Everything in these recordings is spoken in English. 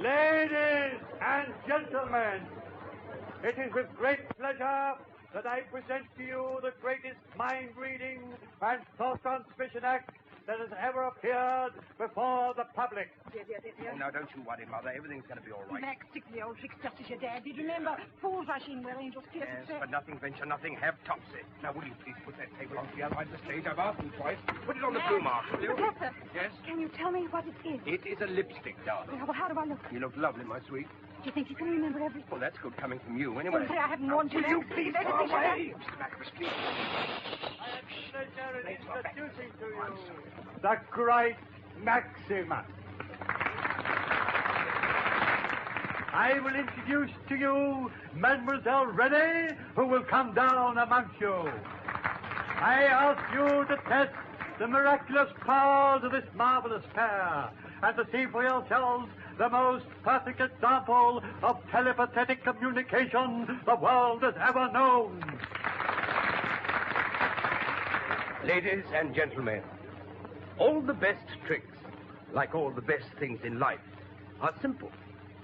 Ladies and gentlemen, it is with great pleasure that I present to you the greatest mind-reading and thought-transmission act that has ever appeared before the public. Dear. Oh, now, don't you worry, Mother. Everything's going to be all right. Max, stick to the old tricks just as your dad did. Remember, fools rush in where angels fear Yes, success. but nothing venture, nothing have topsy. Now, will you please put that table on the other side of the stage? I've asked you twice. Put it on the blue mark, will you? Professor. Yes? Can you tell me what it is? It is a lipstick, darling. Well, how do I look? You look lovely, my sweet. Do you think you can remember everything? Well, that's good coming from you, anyway. Say I haven't warned you. Will you please go away? Mr. Maximus, please. I have the pleasure in introducing to you the great Maximus. I will introduce to you Mademoiselle Rene, who will come down amongst you. I ask you to test the miraculous powers of this marvelous pair and to see for yourselves the most perfect example of telepathetic communication the world has ever known. Ladies and gentlemen, all the best tricks, like all the best things in life, are simple,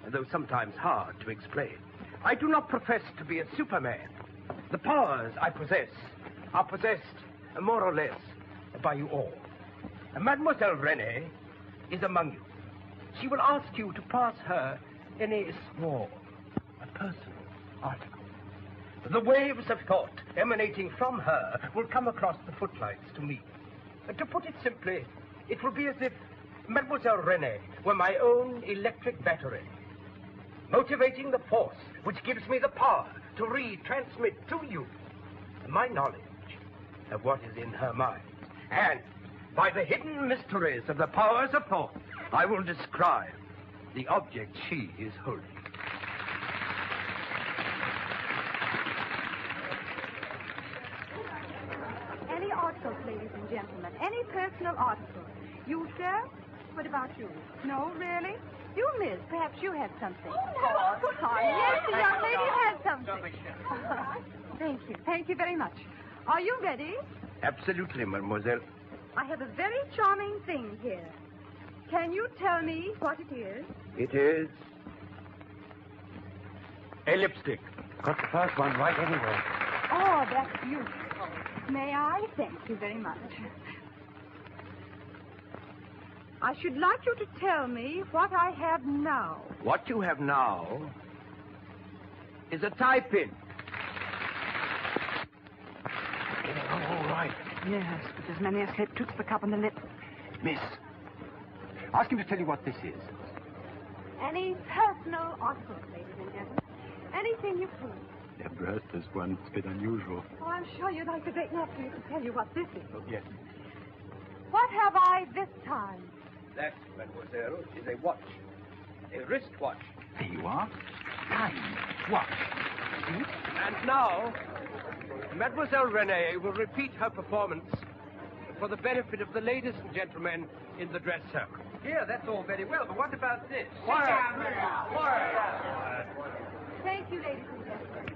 though sometimes hard to explain. I do not profess to be a superman. The powers I possess are possessed, more or less, by you all. Mademoiselle Rene is among you. She will ask you to pass her any small, personal article. The waves of thought emanating from her will come across the footlights to me. To put it simply, it will be as if Mademoiselle Rene were my own electric battery, motivating the force which gives me the power to retransmit to you my knowledge of what is in her mind. And by the hidden mysteries of the powers of thought, I will describe the object she is holding. Any articles, ladies and gentlemen. Any personal articles. You, sir? What about you? No, really? You, miss, perhaps you have something. Oh, no. Yes, the young lady has something. Thank you. Thank you very much. Are you ready? Absolutely, mademoiselle. I have a very charming thing here. Can you tell me what it is? It is a lipstick. Got the first one right anyway. Oh, that's beautiful. May I? Thank you very much. I should like you to tell me what I have now. What you have now is a tie pin. All right. Yes, but there's many a slip toots the cup and the lip. Miss, ask him to tell you what this is. Any personal articles, ladies and gentlemen. Anything you please. Never heard this one. It's a bit unusual. Oh, I'm sure you'd like a great enough for me to tell you what this is. Oh, yes. What have I this time? That, mademoiselle, is a watch. A wristwatch. There you are. Time. Watch. See? And now, Mademoiselle Rene will repeat her performance for the benefit of the ladies and gentlemen in the dress circle. Here, that's all very well, but what about this? Quiet. Thank you, ladies and gentlemen.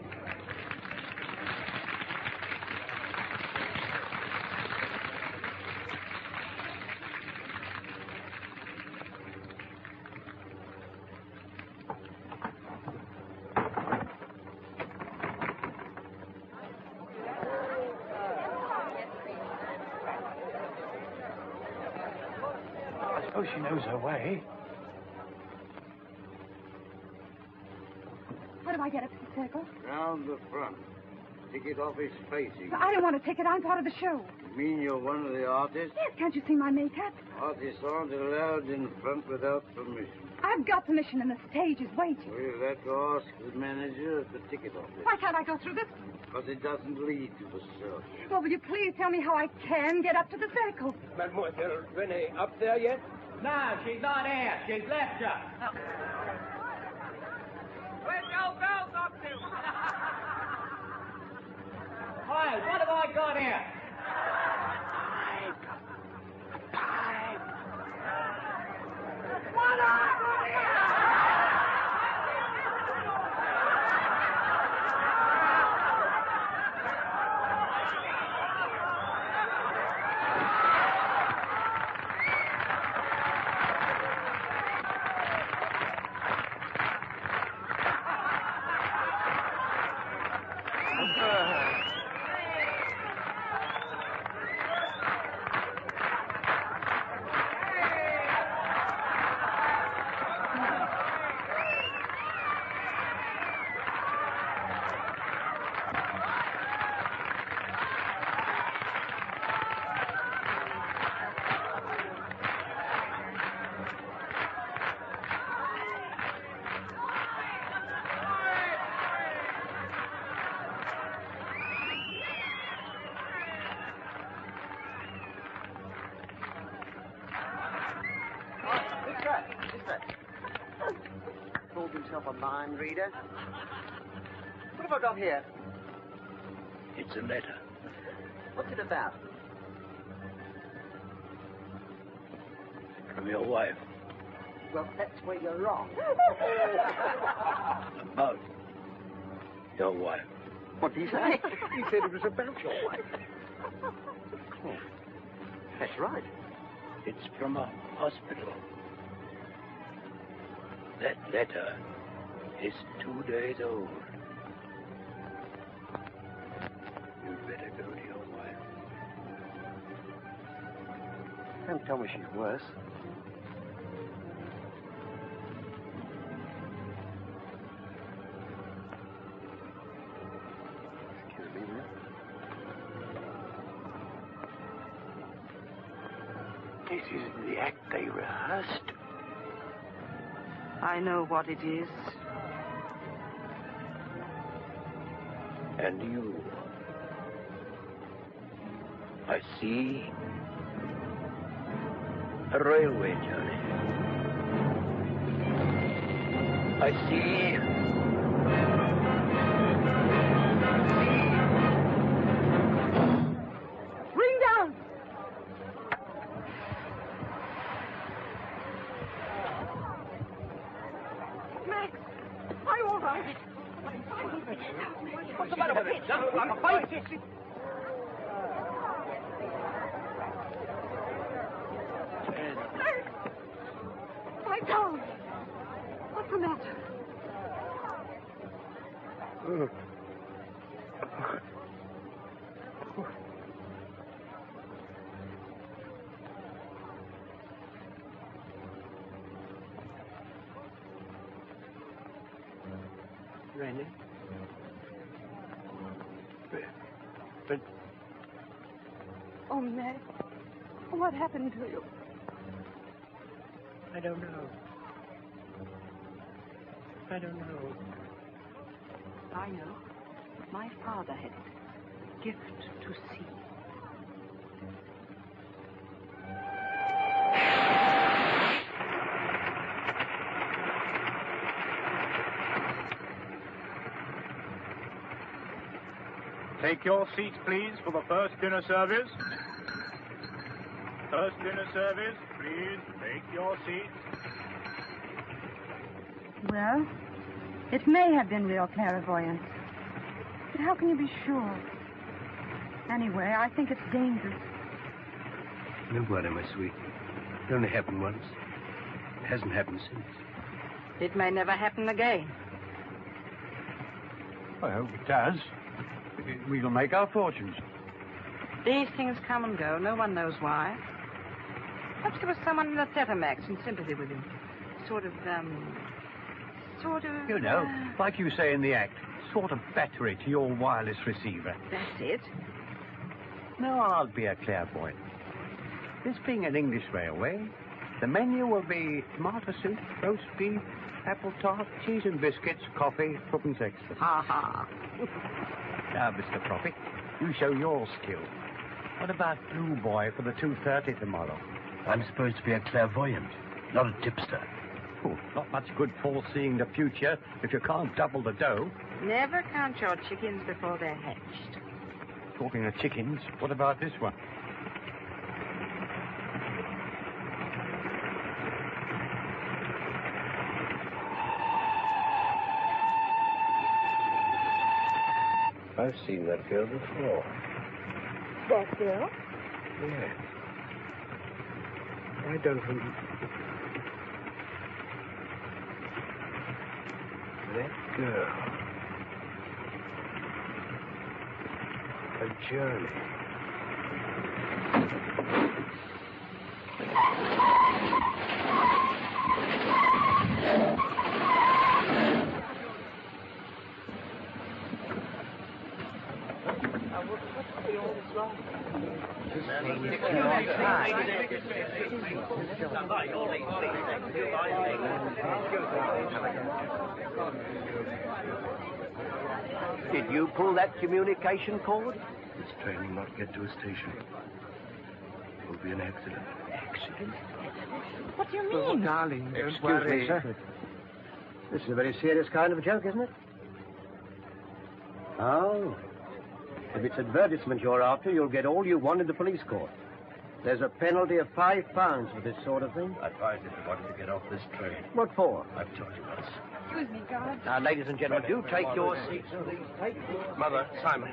Oh, she knows her way. How do I get up to the circle? Round the front. Ticket office facing. I don't want to take it. I'm part of the show. You mean you're one of the artists? Yes, can't you see my makeup? Artists aren't allowed in front without permission. I've got permission and the stage is waiting. Well, you'll have to ask the manager at the ticket office. Why can't I go through this? Because it doesn't lead to the circle. Well, will you please tell me how I can get up to the circle? Mademoiselle Rene up there yet? No, she's not here. She's left you. Where's the old bells up to? Hi, what have I got here? What have I got here? calls himself a mind reader. What have I got here? It's a letter. What's it about? From your wife. Well, that's where you're wrong. About your wife. What did he say? He said it was about your wife. Oh, that's right. It's from a hospital. That letter is 2 days old. You'd better go to your wife. Don't tell me she's worse. Excuse me, miss. This isn't the act they rehearsed. I know what it is. And you. I see a railway journey. I see. Ring down! Max, are you all right? What's the matter with it? I'm fighting. My dog! What's the matter? Rene? But Oh, Max. What happened to you? I don't know. I don't know. I know. My father had it. Gift to see. Take your seats, please, for the first dinner service. First dinner service, please. Take your seats. Well, it may have been real clairvoyance. But how can you be sure? Anyway, I think it's dangerous. No wonder, my sweet. It only happened once. It hasn't happened since. It may never happen again. I hope it does. We'll make our fortunes. These things come and go. No one knows why. Perhaps there was someone in the theater, Max, in sympathy with him. Sort of. You know, like you say in the act, sort of battery to your wireless receiver. That's it. Now I'll be a clairvoyant. This being an English railway, the menu will be tomato soup, roast beef, apple tart, cheese and biscuits, coffee, tuppence extra. Ha ha. Now, Mr. Prophet, you show your skill. What about Blue Boy for the 2:30 tomorrow? I'm supposed to be a clairvoyant, not a tipster. Oh, not much good foreseeing the future if you can't double the dough. Never count your chickens before they're hatched. Talking of chickens, what about this one? I've seen that girl before. That girl? Yes. I don't remember. That girl. A journey. Did you pull that communication cord? This train will not get to a station. It will be an accident. Accident? What do you mean? Oh, darling, don't worry. Excuse me, sir. This is a very serious kind of a joke, isn't it? Oh. If it's advertisement you're after, you'll get all you want in the police court. There's a penalty of £5 for this sort of thing. I advise everyone to get off this train. What for? I've told you once. Excuse me, guard. Now, ladies and gentlemen, do take your seats, please. Take Mother, Simon.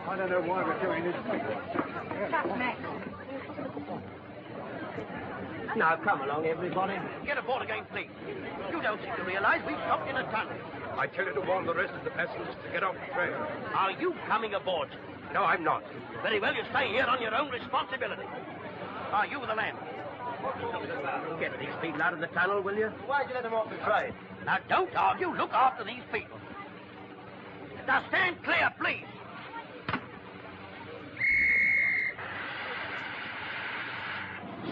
I don't know why we're doing this. Stop, Max. Now, come along, everybody. Get aboard again, please. You don't seem to realize we've stopped in a tunnel. I tell you to warn the rest of the passengers to get off the train. Are you coming aboard? No, I'm not. Very well, you stay here on your own responsibility. Are you the land? Get these people out of the tunnel, will you? Why'd you let them off the train? Now, don't argue. Look after these people. Now, stand clear, please.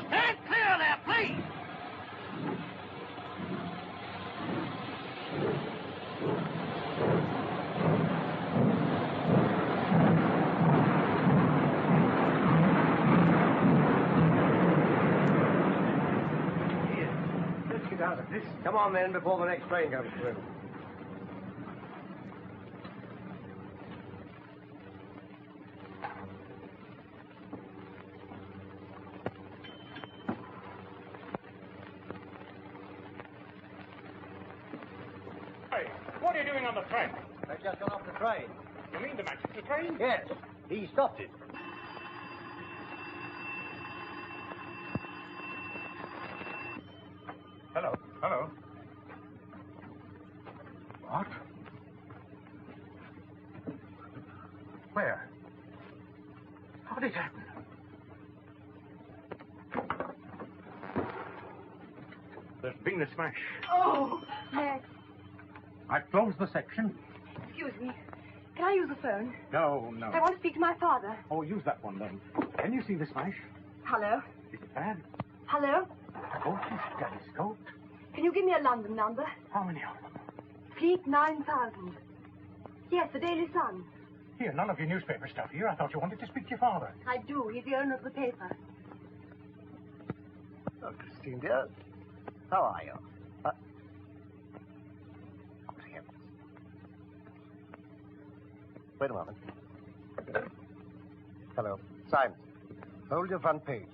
Stand clear there, please. Let's get out of this. Come on, then, before the next train comes through. What are you doing on the train? They've just gone off the train. You mean the Manchester train? Yes, he stopped it. Hello. Hello. What? Where? How did it happen? There's been a smash. Oh, Max. I've closed the section. Excuse me. Can I use the phone? No. I want to speak to my father. Oh, use that one then. Can you see the smash? Hello? Is it bad? Hello? Oh, she's telescoped. Can you give me a London number? How many of them? Fleet 9000. Yes, the Daily Sun. Here, none of your newspaper stuff here. I thought you wanted to speak to your father. I do. He's the owner of the paper. Oh, Christine, dear. How are you? Wait a moment. Hello. Simon, hold your front page.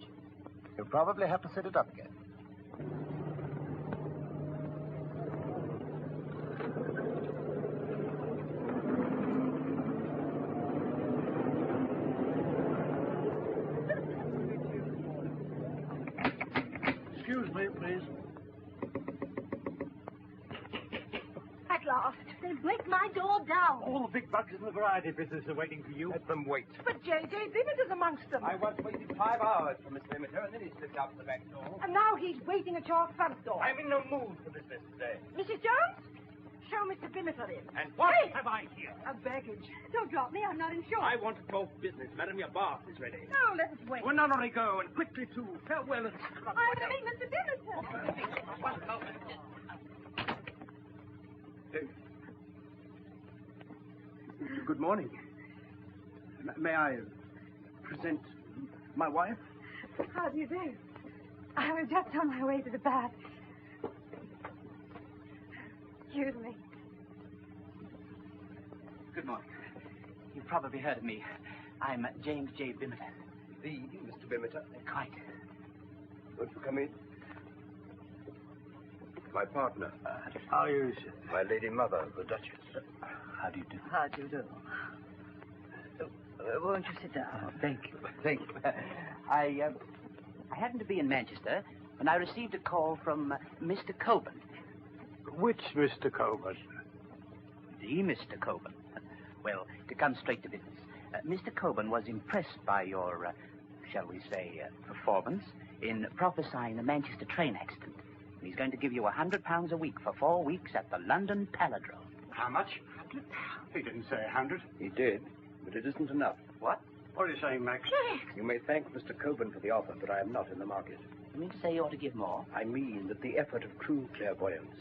You'll probably have to set it up again. Excuse me, please. At last. They break my door down. All the big bugs in the variety business are waiting for you. Let them wait. But J.J. Bimeter's amongst them. I once waited 5 hours for Miss Bimeter, and then he slipped out the back door. And now he's waiting at your front door. I'm in no mood for business today. Mrs. Jones? Show Mr. Bimeter in. And what Hey! have I here? A baggage. Don't drop me. I'm not insured. I want to talk business. Madam, your bath is ready. No, let us wait. Well, not only go, and quickly, too. Farewell and... I'm to meet Mr. Bimeter. Good morning. May I present my wife? How do you do? I was just on my way to the bath. Excuse me. Good morning. You've probably heard of me. I'm James J. Bimeter. The Mr. Bimeter? Quite. Won't you come in? My partner. How are you, sir? My lady mother, the Duchess. How do you do? How do you do? Won't you sit down? Oh, thank you. Thank you. I happened to be in Manchester, and I received a call from Mr. Coburn. Which Mr. Coburn? The Mr. Coburn. Well, to come straight to business, Mr. Coburn was impressed by your, shall we say, performance in prophesying the Manchester train accident. And he's going to give you £100 a week for 4 weeks at the London Palindrome. How much? He didn't say 100. He did, but it isn't enough. What? What are you saying, Max? You may thank Mr. Coburn for the offer, but I am not in the market. You mean to say you ought to give more? I mean that the effort of true clairvoyance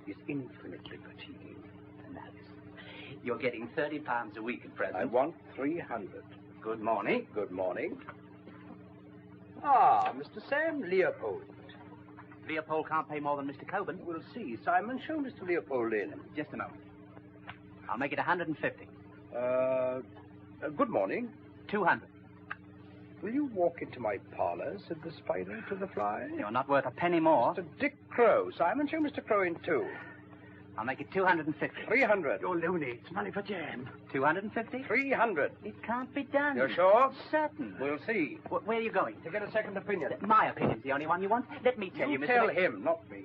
is infinitely fatiguing. And that's... You're getting £30 a week at present. I want 300. Good morning. Good morning. Ah, Mr. Sam Leopold. Leopold can't pay more than Mr. Coburn. We'll see. Simon, show Mr. Leopold in. Just a moment. I'll make it 150. Good morning. 200. Will you walk into my parlor, said the spider to the fly. You're not worth a penny more. Mr. Dick Crow. Simon, show Mr. Crow in too. I'll make it 250. 300. You're loony. It's money for jam. 250? 300. It can't be done. You're sure? Certain. We'll see. Where are you going? To get a second opinion. My opinion's the only one you want. Let me tell you, Mr. Tell him, not me.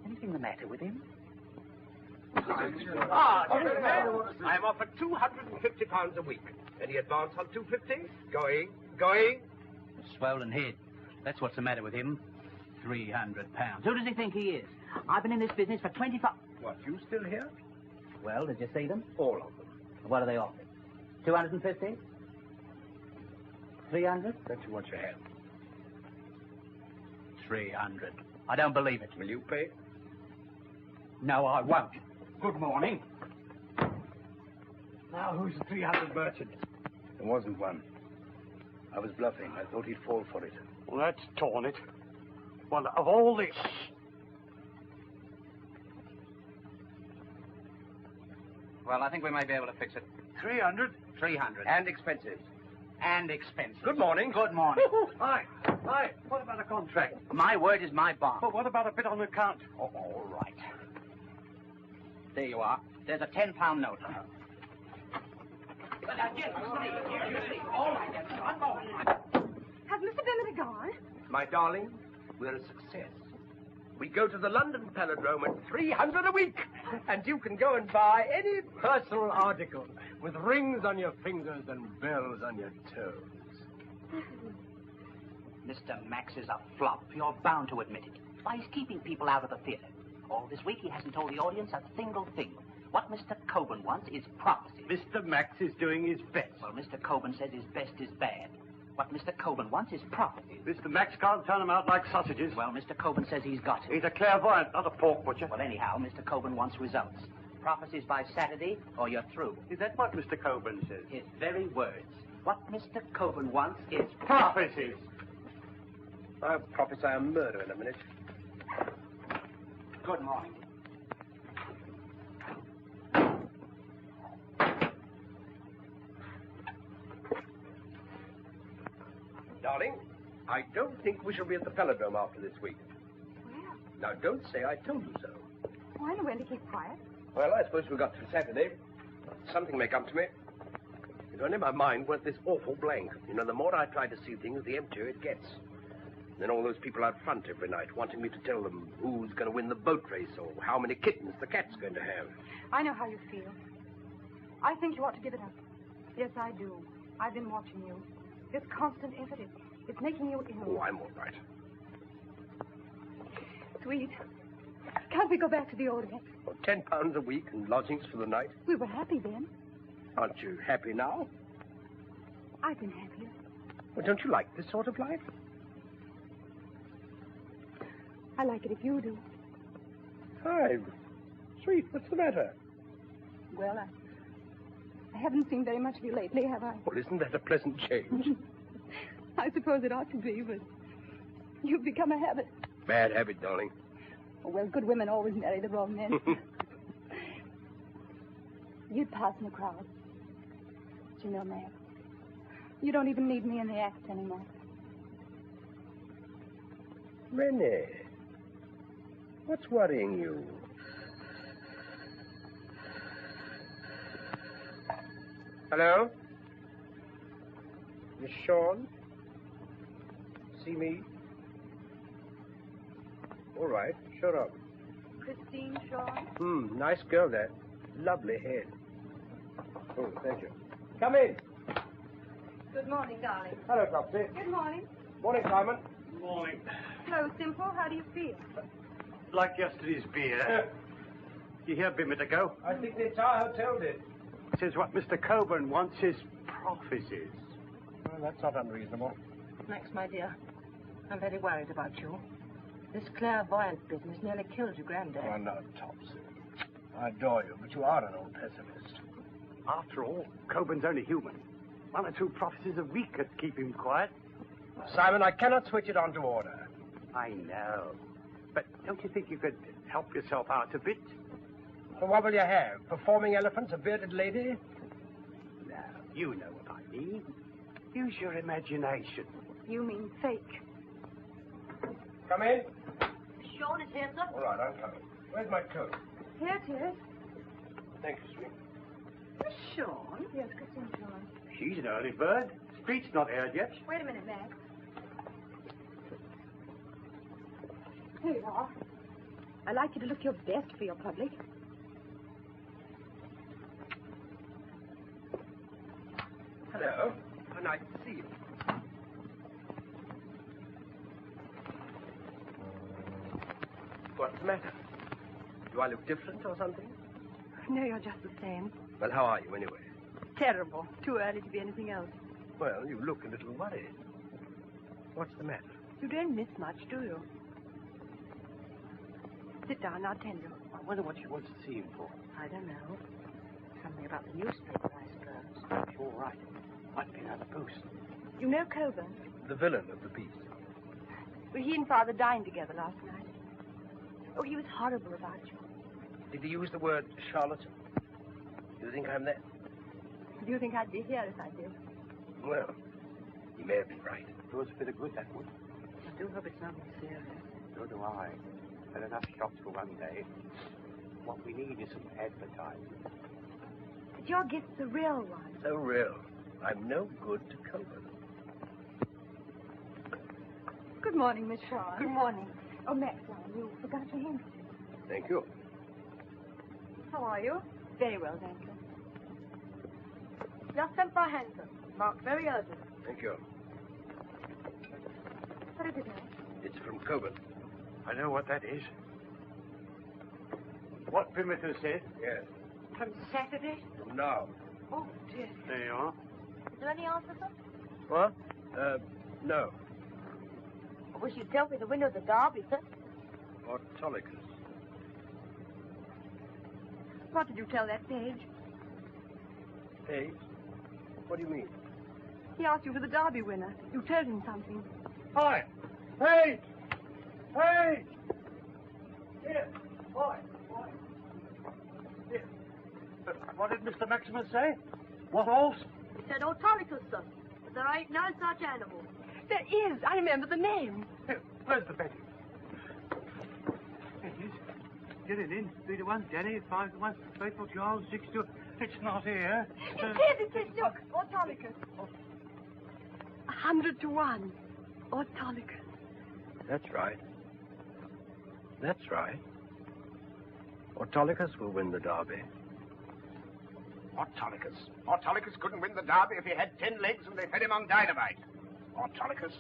Anything the matter with him? Gentlemen, I'm offered £250 a week. Any advance on 250? Going. A swollen head. That's what's the matter with him. £300. Who does he think he is? I've been in this business for 25... What, you still here? Well, did you see them? All of them. What are they offering? 250? 300? Don't you want your hand? 300. I don't believe it. Will you pay? No, I won't. Good morning. Now, who's the 300 merchant? There wasn't one. I was bluffing. I thought he'd fall for it. Well, that's torn it. Well, of all this... Well, I think we may be able to fix it. 300? 300. And expenses. And expenses. Good morning. Good morning. Hi. What about a contract? My word is my bond. Well, what about a bit on account? Oh, all right. There you are. There's a £10 note. All right, yes, one more. Has Mr. Bennett gone? My darling, we're a success. We go to the London Palindrome at 300 a week, and you can go and buy any personal article with rings on your fingers and bells on your toes. Mr. Max is a flop. You're bound to admit it. Why, he's keeping people out of the theater. All this week, he hasn't told the audience a single thing. What Mr. Coburn wants is prophecy. Mr. Max is doing his best. Well, Mr. Coburn says his best is bad. What Mr. Coburn wants is prophecy. Mr. Max can't turn them out like sausages. Well, Mr. Coburn says he's got it. He's a clairvoyant, not a pork butcher. Well, anyhow, Mr. Coburn wants results. Prophecies by Saturday, or you're through. Is that what Mr. Coburn says? His very words. What Mr. Coburn wants is prophecies. I'll prophesy a murder in a minute. Good morning. Darling, I don't think we shall be at the Palindrome after this week. Well, Now, don't say I told you so. well, I know when to keep quiet. Well, I suppose we got to Saturday. Something may come to me. It's only my mind worth this awful blank. You know, the more I try to see things, the emptier it gets. Then all those people out front every night wanting me to tell them who's going to win the boat race or how many kittens the cat's going to have. I know how you feel. I think you ought to give it up. Yes, I do. I've been watching you. This constant effort, it's making you ill. Oh, I'm all right. Sweet. Can't we go back to the old days? Oh, £10 a week and lodgings for the night. We were happy then. Aren't you happy now? I've been happier. Well, don't you like this sort of life? I like it if you do. Hi. Sweet, what's the matter? Well, I haven't seen very much of you lately, have I? Well, isn't that a pleasant change? I suppose it ought to be, but you've become a habit. Bad habit, darling. Oh, well, good women always marry the wrong men. You'd pass in a crowd. But you know, Max, you don't even need me in the act anymore. Rene, what's worrying you? Hello? Miss Shawn? See me? All right, shut up. Christine Shawn? Nice girl, that. Lovely head. Oh, thank you. Come in. Good morning, darling. Hello, Topsy. Good morning. Morning, Simon. Morning. Hello, Simple. How do you feel? Like yesterday's beer. You hear Bimeter go? I think the entire hotel did. Says what Mr. Coburn wants is prophecies. Well, that's not unreasonable. Max, my dear, I'm very worried about you. This clairvoyant business nearly killed your granddad. Oh, no, Topsy. I adore you, but you are an old pessimist. After all, Coburn's only human. 1 or 2 prophecies a week could keep him quiet. Simon, I cannot switch it on to order. I know. But don't you think you could help yourself out a bit? So what will you have? Performing elephants, a bearded lady? No, you know what I mean. Use your imagination. You mean fake. Come in. Shawn is here, sir. All right, I'm coming. Where's my coat? Here it is. Thank you, sweet. Miss Shawn? Yes, Christine Shawn. She's an early bird. Speech not aired yet. Wait a minute, Max. Here you are. I'd like you to look your best for your public. Hello. How nice to see you. What's the matter? Do I look different or something? No, you're just the same. Well, how are you anyway? Terrible. Too early to be anything else. Well, you look a little worried. What's the matter? You don't miss much, do you? Sit down, I'll tell you. I wonder what she wants to see him for. I don't know. Something about the newspaper, I suppose. You're right. Might be another boost. You know Coburn? The villain of the piece. Well, he and Father dined together last night. Oh, he was horrible about you. Did he use the word charlatan? Do you think I'm that? Do you think I'd be here if I did? Well, he may have been right. Do us a bit of good, that would. I do hope it's nothing serious. So do I. Had enough shots for one day. What we need is some advertising. But your gift's a real one. So real. I'm no good to Coburn. Good morning, Miss Shawn. Good morning. Oh, Max, you forgot your handkerchief. Thank you. How are you? Very well, thank you. Just sent by Hanson. Marked very urgent. Thank you. What is it, Max? It's from Coburn. I know what that is. What Bimeter said? Yes. From Saturday? From now. Oh, dear. There you are. Is there any answer, sir? What? No. I wish you'd tell me the winner of the derby, sir. Autolycus. What did you tell that page? Page? What do you mean? He asked you for the derby winner. You told him something. Hi! Hey! Hey! Here! Boy! Boy! Here. What did Mr. Maximus say? What else? He said Autolycus, sir. But there ain't no such animal. There is. I remember the name. Here, where's the betting? It is. Get it in. 3-1. Denier, 5-1. Faithful Charles, 6-2. It's not here. It is. Look, Autolycus. 100-1. Autolycus. That's right. That's right. Autolycus will win the derby. Autolycus. Autolycus couldn't win the derby if he had 10 legs and they fed him on dynamite. Autolycus.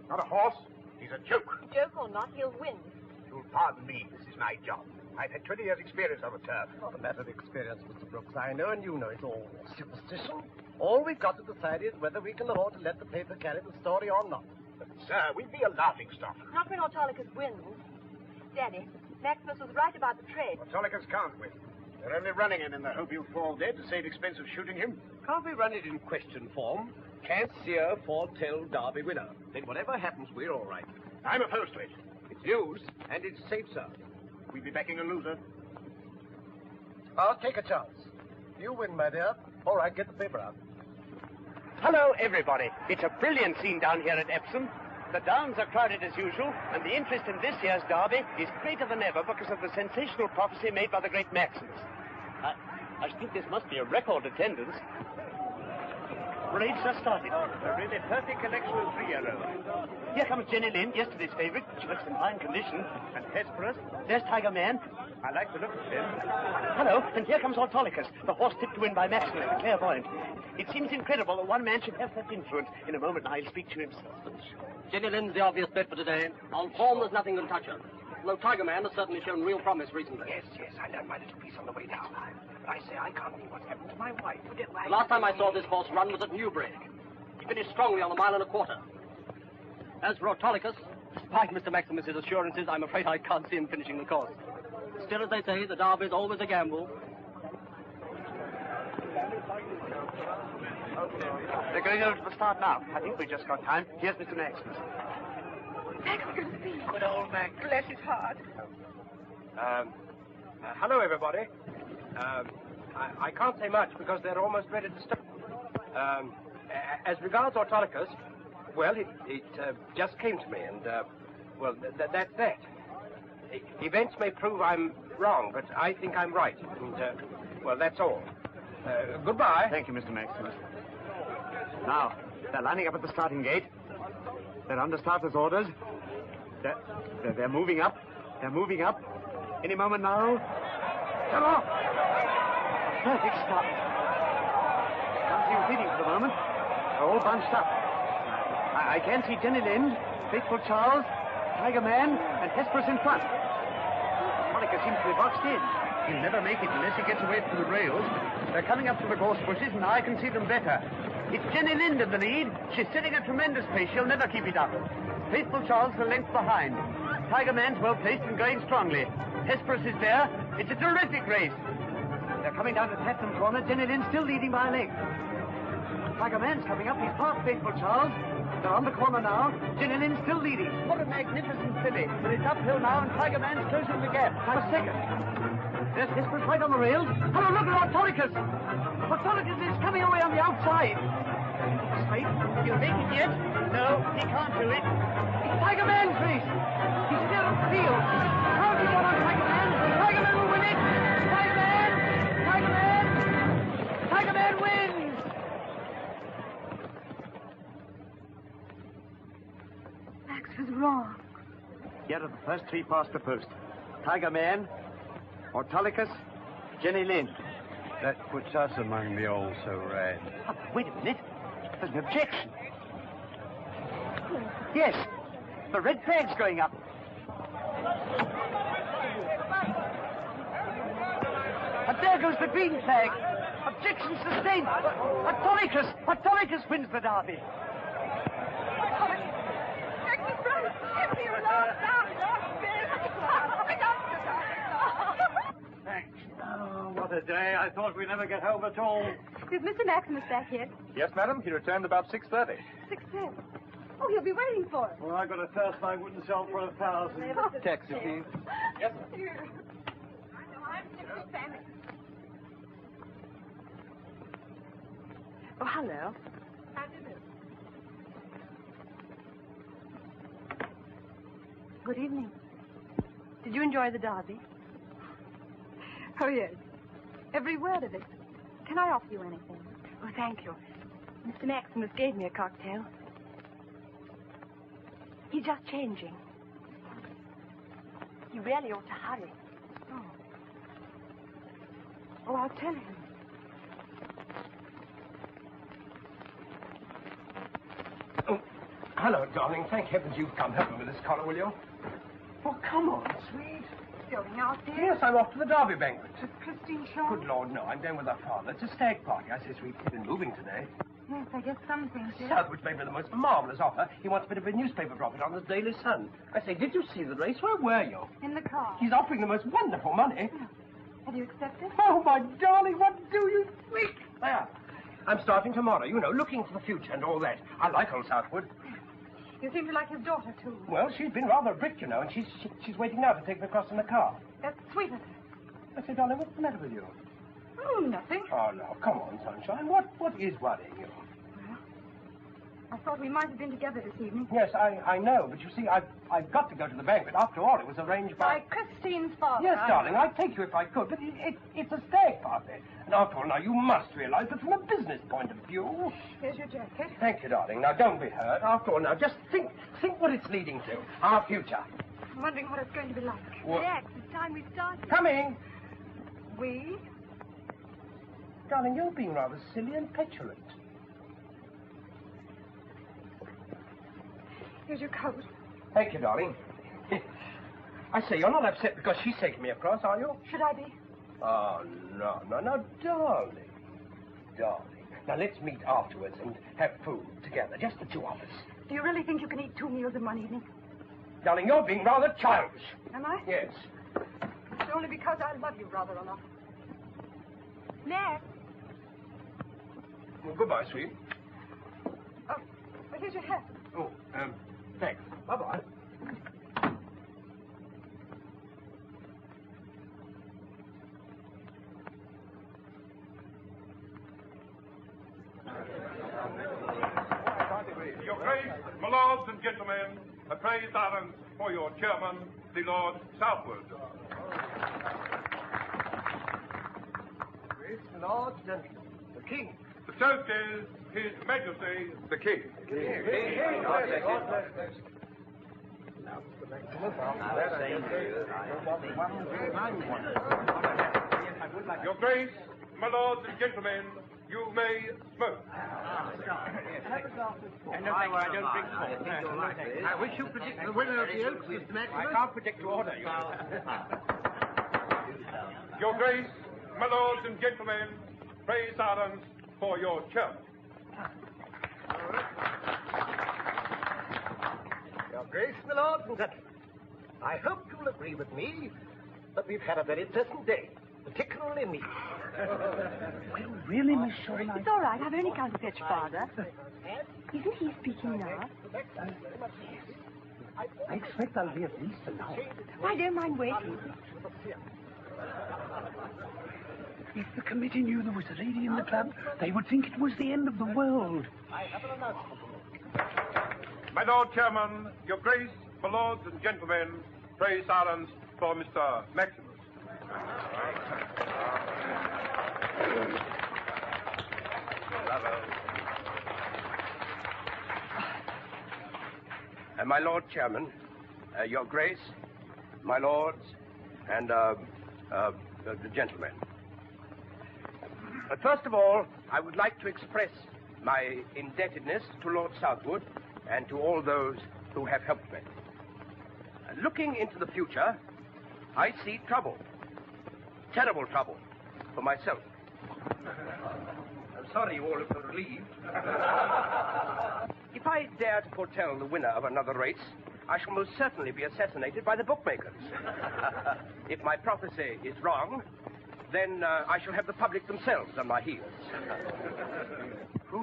Not a horse. He's a joke. Joke or not, he'll win. You'll pardon me. This is my job. I've had 20 years' experience on the turf. Not a matter of experience, Mr. Brooks. I know, and you know it's all superstition. All we've got to decide is whether we can afford to let the paper carry the story or not. But, sir, we'd be a laughing stock. Not when Autolycus wins. Daddy, Maximus was right about the trade. Autolycus can't win. They're only running him in the hope he'll fall dead to save expense of shooting him. Can't we run it in question form? Can't seer foretell derby winner. Then whatever happens, we're all right. I'm opposed to it. It's news, and it's safe, sir. We'd be backing a loser. I'll take a chance. You win, my dear. All right, get the paper out. Hello, everybody. It's a brilliant scene down here at Epsom. The downs are crowded as usual, and the interest in this year's derby is greater than ever because of the sensational prophecy made by the great Maximus. I think this must be a record attendance. Parade's just started. A really perfect collection of 3-year-olds. Here comes Jenny Lind, yesterday's favorite. She looks in fine condition. And Hesperus. There's Tiger Man. I like the look of him. Hello, and here comes Autolycus, the horse tipped to win by Maximus, the Clairvoyant. It seems incredible that one man should have such influence. In a moment, I'll speak to him. Jenny Lind's the obvious bet for today. On form, there's nothing can touch her. Though Tiger Man has certainly shown real promise recently. Yes, I learned my little piece on the way down. But I say I can't believe what's happened to my wife. The last time I saw this horse run was at Newbury. He finished strongly on the 1.25 miles. As for Autolycus, despite Mr. Maximus's assurances, I'm afraid I can't see him finishing the course. Still, as they say, the derby's always a gamble. They're going over to the start now. I think we just got time. Here's Mr. Maximus. Max, good to see you. Good old Max. Bless his heart. Hello, everybody. I can't say much because they're almost ready to start. As regards Autolycus, well, it just came to me, and, well, that's that. Events may prove I'm wrong, but I think I'm right, and, well, that's all. Goodbye. Thank you, Mr. Maximus. Now, they're lining up at the starting gate. They're under starter's orders. They're moving up. They're moving up. Any moment now. Come on! Perfect start. Can't see them feeding for the moment. They're all bunched up. I can see Jenny Lind, Faithful Charles, Tiger Man, and Hesperus in front. Monica seems to be boxed in. He'll never make it unless he gets away from the rails. They're coming up to the gorse bushes, and I can see them better. It's Jenny Lind in the lead. She's setting a tremendous pace. She'll never keep it up. Faithful Charles a length behind. Tiger Man's well placed and going strongly. Hesperus is there. It's a terrific race. They're coming down to Tatnam Corner. Jenny Lind still leading by a length. Tiger Man's coming up. He's past Faithful Charles. They're on the corner now. Jenny Lind still leading. What a magnificent filly. But it's uphill now, and Tiger Man's closing the gap. Time a second. There's Hesperus right on the rails. Hello, look at Autolycus. Autolycus is coming away on the outside. Straight. He'll make it yet? No, he can't do it. It's Tiger Man's race. He's still in the field. How do you want on Tiger Man? Tiger Man will win it. Tiger Man! Tiger Man! Tiger Man wins! Max was wrong. Here are the first three past the post. Tiger Man, Autolycus, Jenny Lind. That puts us among the also-ran. Oh, wait a minute. There's an objection. Yes, the red flag's going up. And there goes the green flag. Objection sustained. Autolycus wins the derby. Thanks. Oh, what a day. I thought we'd never get home at all. Is Mr. Maximus back yet? Yes, madam. He returned about 6:30. 6:30. Oh, he'll be waiting for us. Well, I got a thirst I wouldn't sell for 1,000. Taxi, please. Yes, sir. Oh, hello. How do you do? Good evening. Did you enjoy the derby? Oh, yes. Every word of it. Can I offer you anything? Oh, thank you. Mr. Maximus gave me a cocktail. He's just changing. You really ought to hurry. Oh. Oh, I'll tell him. Oh, hello, darling. Thank heavens you've come. Help me with this collar, will you? Oh, come on, sweet. Going out there? Yes, I'm off to the Derby banquet. To Christine Shawn? Good Lord, no. I'm going with her father. It's a stag party. I say, sweet, he's been moving today. Yes, I guess some things did. Southwood's made me the most marvellous offer. He wants a bit of a newspaper profit on the Daily Sun. I say, did you see the race? Where were you? In the car. He's offering the most wonderful money. Have you accepted? Oh, my darling, what do you think? There. I'm starting tomorrow, you know, looking for the future and all that. I like old Southwood. You seem to like his daughter, too. Well, she's been rather a brick, you know, and she's waiting now to take me across in the car. That's sweet of her. I say, darling, what's the matter with you? Oh, nothing. Oh, no, come on, sunshine. What is worrying you? Well, I thought we might have been together this evening. Yes, I know, but you see, I've got to go to the banquet. After all, it was arranged by... By Christine's father. Yes, darling, I'd take you if I could, but it's a stag party. And after all, now, you must realize that from a business point of view... Here's your jacket. Thank you, darling. Now, don't be hurt. After all, now, just think what it's leading to. Our future. I'm wondering what it's going to be like. What? Jack, it's time we started. Coming! We? Darling, you're being rather silly and petulant. Here's your coat. Thank you, darling. I say, you're not upset because she's taking me across, are you? Should I be? Oh, no, darling. Darling. Now, let's meet afterwards and have food together, just the two of us. Do you really think you can eat 2 meals in one evening? Darling, you're being rather childish. Am I? Yes. It's only because I love you rather a lot. Max, Well, goodbye, sweet. Oh, well, here's your hat. Oh, thanks. Bye-bye. Your Grace, my lords and gentlemen, a praise Ernst for your chairman, the Lord Southwood. Grace, my lords, gentlemen, the King. The toast is His Majesty the King. Your Grace, my lords and gentlemen, you may smoke. I don't drink smoke. I wish you predict the winner of the oath, Mr. Maximus. I can't predict order, you know. Your Grace, my lords and gentlemen, praise Ernst for your chairman. Your Grace, my lords and gentlemen, I hope you'll agree with me that we've had a very pleasant day, particularly me. Well, really, Miss Shawn, It's all right. I've only come to fetch Father. Isn't he speaking now? I expect I'll be at least an hour. I don't mind waiting. If the committee knew there was a lady in the club, they would think it was the end of the world. My Lord Chairman, Your Grace, my lords and gentlemen, praise Ernst for Mr. Maximus. My Lord Chairman, Your Grace, my lords, and the gentlemen. First of all, I would like to express my indebtedness to Lord Southwood and to all those who have helped me. Looking into the future, I see trouble. Terrible trouble for myself. I'm sorry you all have been relieved. If I dare to foretell the winner of another race, I shall most certainly be assassinated by the bookmakers. If my prophecy is wrong, then I shall have the public themselves on my heels.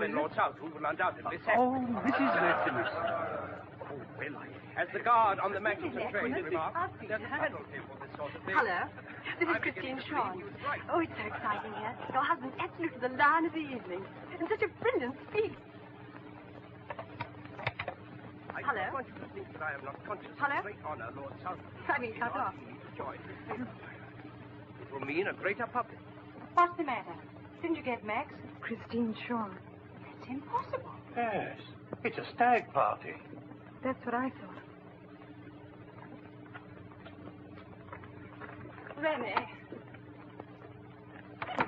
Then Lord Southwood will undoubtedly say... Oh, this is Maximus. Oh, well, as the guard on the Maximus train remarked, there's a penalty for this sort of thing. Hello. This is Christine Shawn. Oh, it's so exciting here. Your husband's absolutely the lion of the evening. And such a brilliant speech. Hello? I want you to think that I am not conscious Hello? of great honor, Lord Southwood. I mean, cut off. It will mean a greater public. What's the matter? Didn't you get Max? Christine Shawn. That's impossible. Yes, it's a stag party. That's what I thought. Rene.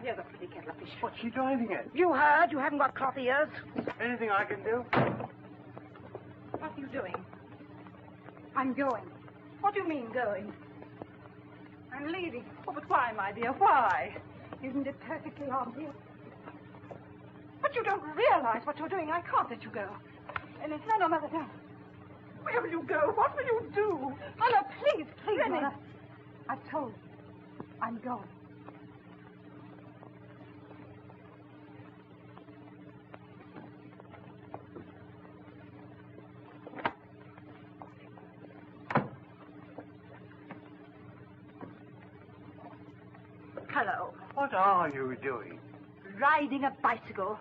Here's a pretty kettle of fish. What's she driving at? You heard? You haven't got cloth ears. Anything I can do? What are you doing? I'm going. What do you mean, going? I'm leaving. Oh, but why, my dear? Why? Isn't it perfectly obvious? But you don't realize what you're doing. I can't let you go. And it's no, Mother, don't. Where will you go? What will you do? Mother, please, Rene. Mother. I've told you. I'm going. Hello. What are you doing? Riding a bicycle.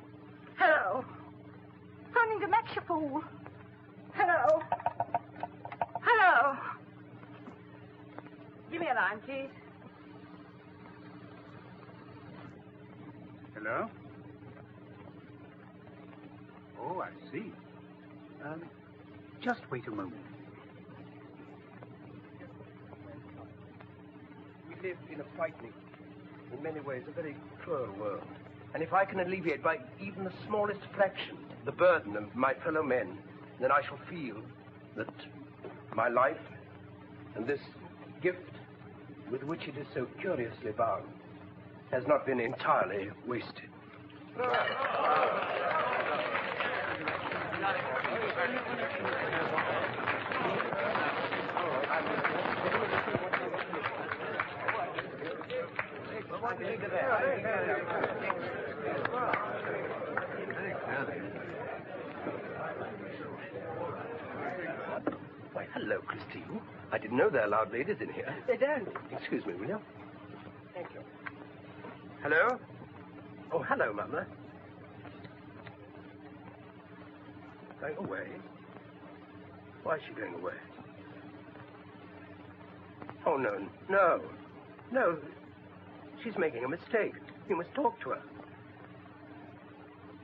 Hello. Phoning to match your fool. Hello. Hello. Give me a line, please. Hello? Oh, I see. Just wait a moment. We live in a frightening, in many ways, a very cruel world. And if I can alleviate by even the smallest fraction the burden of my fellow men, then I shall feel that my life and this gift with which it is so curiously bound has not been entirely wasted. hello, Christine. I didn't know there are loud ladies in here. They don't. Excuse me, will you? Thank you. Hello? Oh, hello, Mother. Going away? Why is she going away? Oh, no. She's making a mistake. You must talk to her.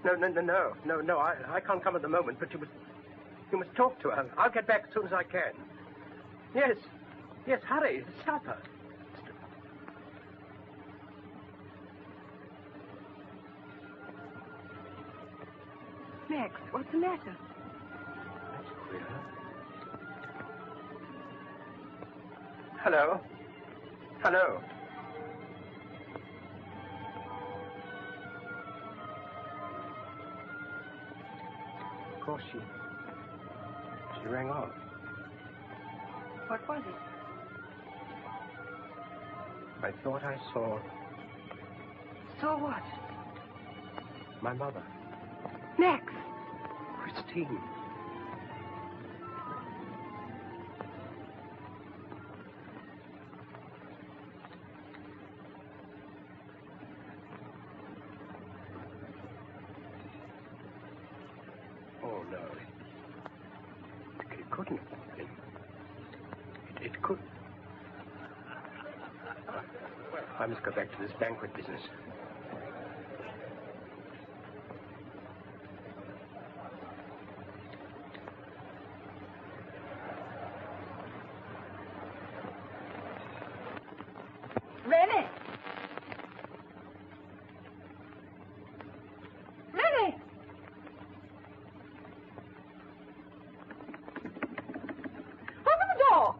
No. I can't come at the moment, but you must talk to her. I'll get back as soon as I can. Yes, hurry. Stop her. Max, what's the matter? That's queer. Hello? Of course, she rang off. What was it? I thought I saw Saw what? my mother, Max! Christine. Oh, no. It couldn't. It could. I must go back to this banquet business. Rene! Open the door!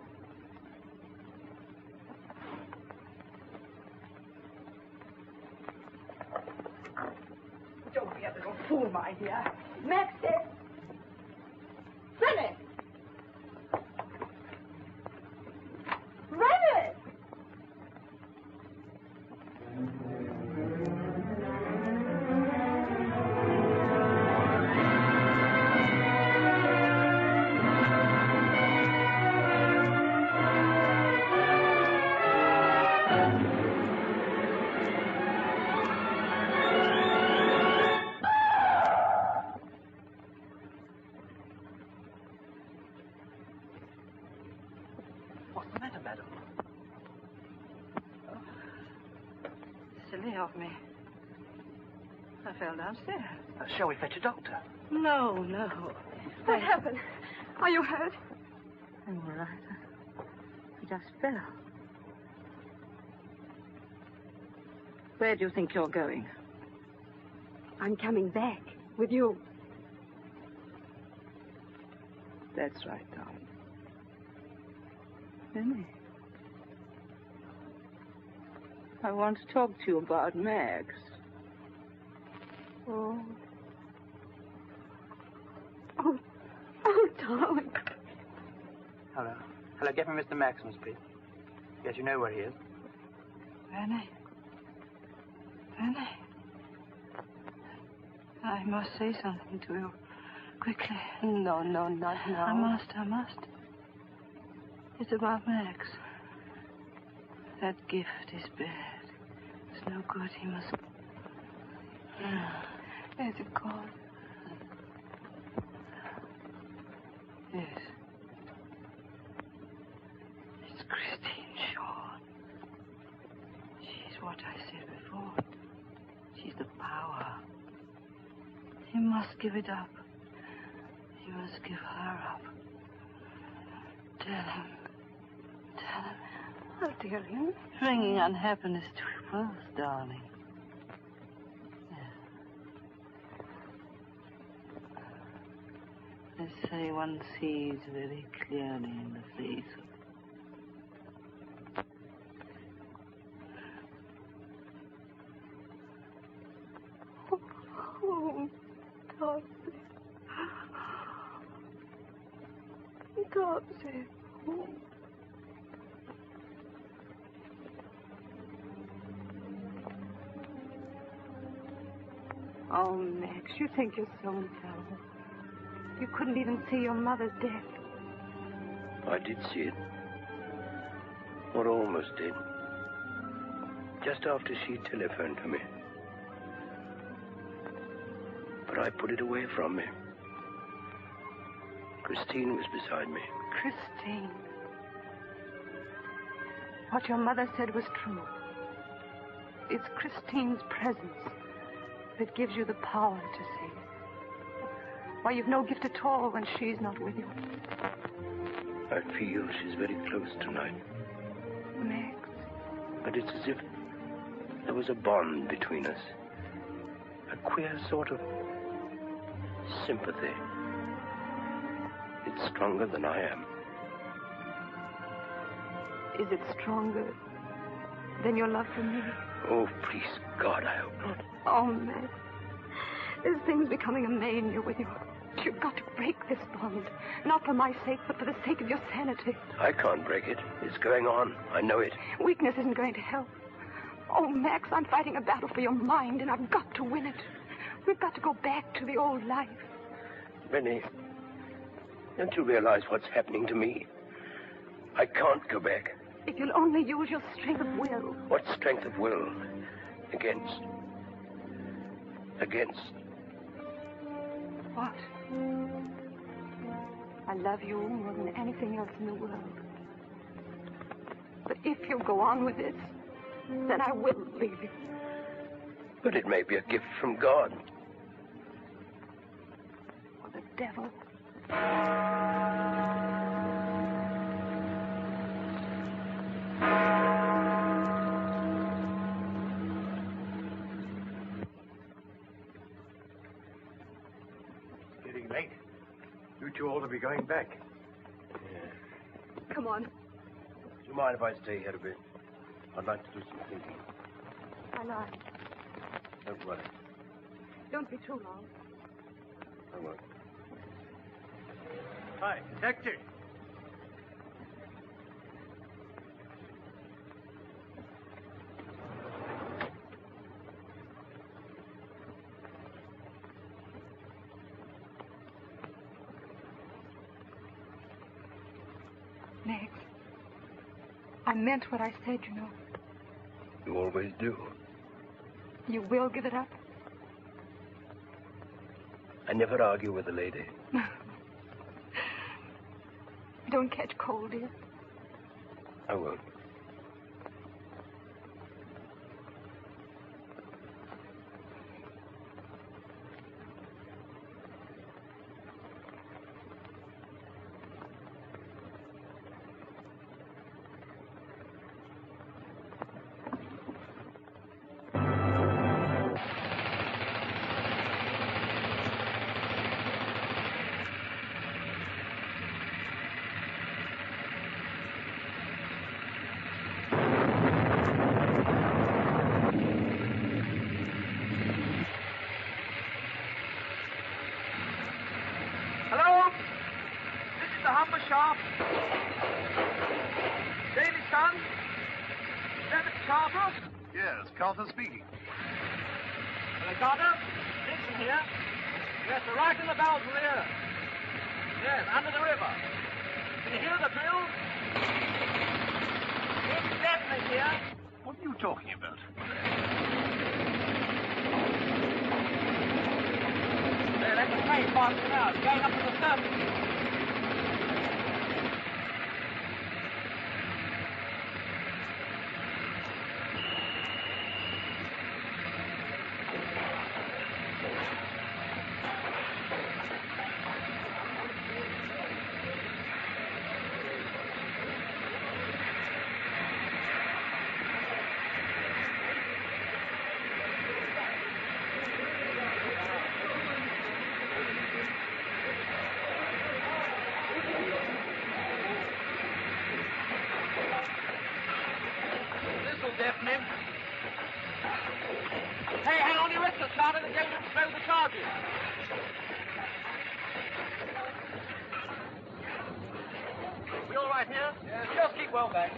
Don't be a little fool, my dear. Max said... Rene! Rene! What's the matter, madam? Silly of me. I fell downstairs. Shall we fetch a doctor? No. What happened? Are you hurt? I'm all right. I just fell. Where do you think you're going? I'm coming back with you. That's right, darling. Rene. I want to talk to you about Max. Oh, darling. Hello, get me Mr. Maximus, please. Yes, you know where he is. Rene. I must say something to you. Quickly. No, not now. I must. It's about Max. That gift is bad. It's no good. He must... Is it gone? Yes. It's Christine Shawn. She's what I said before. She's the power. He must give it up. He must give her up. Tell him. I'll tell him. Bringing unhappiness to you both, darling. They say one sees very clearly in the face of... Oh, Topsy. Oh, Max, you think you're so intelligent. You couldn't even see your mother's death. I did see it. Or almost did. Just after she telephoned to me. But I put it away from me. Christine was beside me. Christine. What your mother said was true. It's Christine's presence that gives you the power to save. Why, you've no gift at all when she's not with you. I feel she's very close tonight. Max. But it's as if there was a bond between us. A queer sort of sympathy. It's stronger than I am. Is it stronger than your love for me? Oh, please, God, I hope not. Oh, Max. This thing's becoming a mania with you. You've got to break this bond. Not for my sake, but for the sake of your sanity. I can't break it. It's going on. I know it. Weakness isn't going to help. Oh, Max, I'm fighting a battle for your mind, and I've got to win it. We've got to go back to the old life. Rene, don't you realize what's happening to me? I can't go back. If you'll only use your strength of will. What strength of will? Against. What? I love you more than anything else in the world. But if you go on with this, then I will leave you. But it may be a gift from God. Or the devil. It's getting late. You two ought to be going back. Yeah. Come on. Do you mind if I stay here a bit? I'd like to do some thinking. I lied. Don't worry. Don't be too long. I won't. Hi, detective. Max, I meant what I said, you know. You always do. You will give it up? I never argue with a lady. Don't catch cold, dear. I won't. Carter speaking. Hello, Carter. Dixon here. Yes, we're right in the bowels of the earth. Yes, under the river. Can you hear the drill? It's deafening here. What are you talking about? There, that's the train passing out, going up to the surface. Hey, hang on your wrists, Carter. The Gaumont slow the charges. We all right here? Yes. Just keep well back.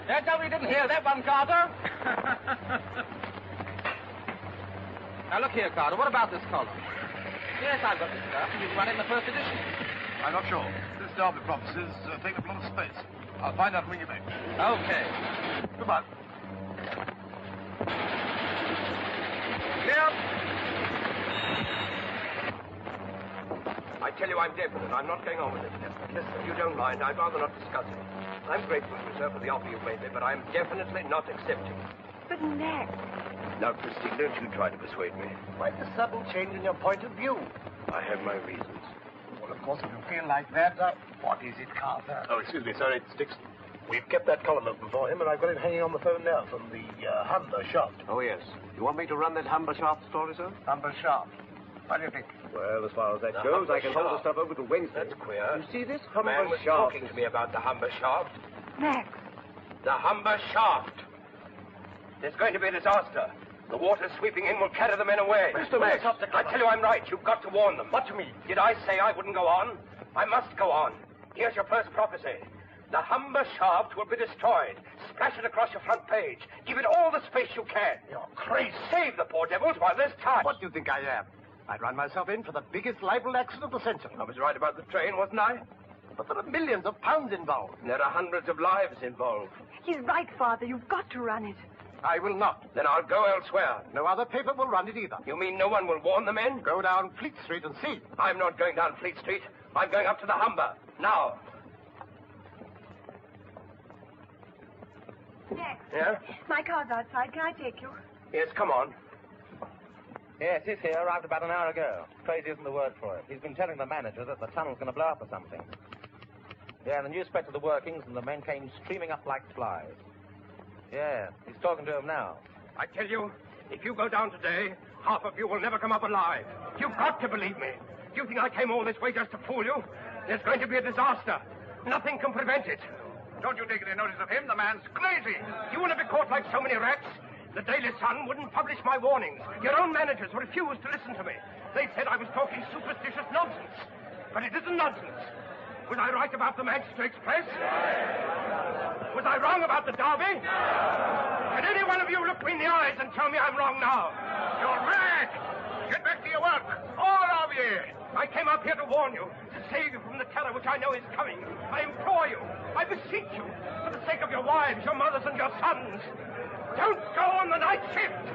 Dead tell me you didn't hear that one, Carter. Now, look here, Carter. What about this column? Yes, I've got this stuff. You can run it in the first edition. I'm not sure. This Derby promises take up a lot of space. I'll find out and bring you back. Okay. Goodbye. Clear. I tell you, I'm definite. I'm not going on with it. Listen, if you don't mind, I'd rather not discuss it. I'm grateful to you, sir, for the offer you've made me, but I'm definitely not accepting. But Max... Now, Christine, don't you try to persuade me. Quite a sudden change in your point of view. I have my reasons. Well, of course, if you feel like that, what is it, Carter? Oh, excuse me, sir, it's Dixon. We've kept that column open for him, and I've got him hanging on the phone now from the Humber shaft. Oh, yes. You want me to run that Humber shaft story, sir? Humber shaft. What do you think? Well, as far as that The goes, I Humber can hold the shaft. stuff over to Wednesday. That's queer. You see this The man Humber was shaft? talking to me about the Humber shaft. Max, The Humber shaft. There's going to be a disaster. The water sweeping in will carry the men away. Mr. Max. I tell you I'm right. You've got to warn them. What do you mean? Did I say I wouldn't go on? I must go on. Here's your first prophecy. The Humber shaft will be destroyed. Splash it across your front page. Give it all the space you can. You're crazy. Save the poor devils while there's time. What do you think I am? I'd run myself in for the biggest libel accident of the century. I was right about the train, wasn't I? But there are millions of pounds involved. There are hundreds of lives involved. he's right, Father. You've got to run it. I will not. Then I'll go elsewhere. No other paper will run it either. You mean no one will warn the men? Go down Fleet Street and see. I'm not going down Fleet Street. I'm going up to the Humber. Now. Max. Yeah? My car's outside. Can I take you? Yes, come on. Yes, he's here. Arrived about an hour ago. Crazy isn't the word for it. He's been telling the manager that the tunnel's going to blow up or something. Yeah, and the news spread to the workings, and the men came streaming up like flies. Yeah, he's talking to him now. I tell you, if you go down today, half of you will never come up alive. You've got to believe me. Do you think I came all this way just to fool you? There's going to be a disaster. Nothing can prevent it. Don't you take any notice of him? The man's crazy. You want to be caught like so many rats? The Daily Sun wouldn't publish my warnings. Your own managers refused to listen to me. They said I was talking superstitious nonsense. But it isn't nonsense. Was I right about the Manchester Express? Was I wrong about the Derby? Can any one of you look me in the eyes and tell me I'm wrong now? You're mad! Get back to your work, all of you! I came up here to warn you, to save you from the terror which I know is coming. I implore you, I beseech you, for the sake of your wives, your mothers, and your sons. Don't go on the night shift!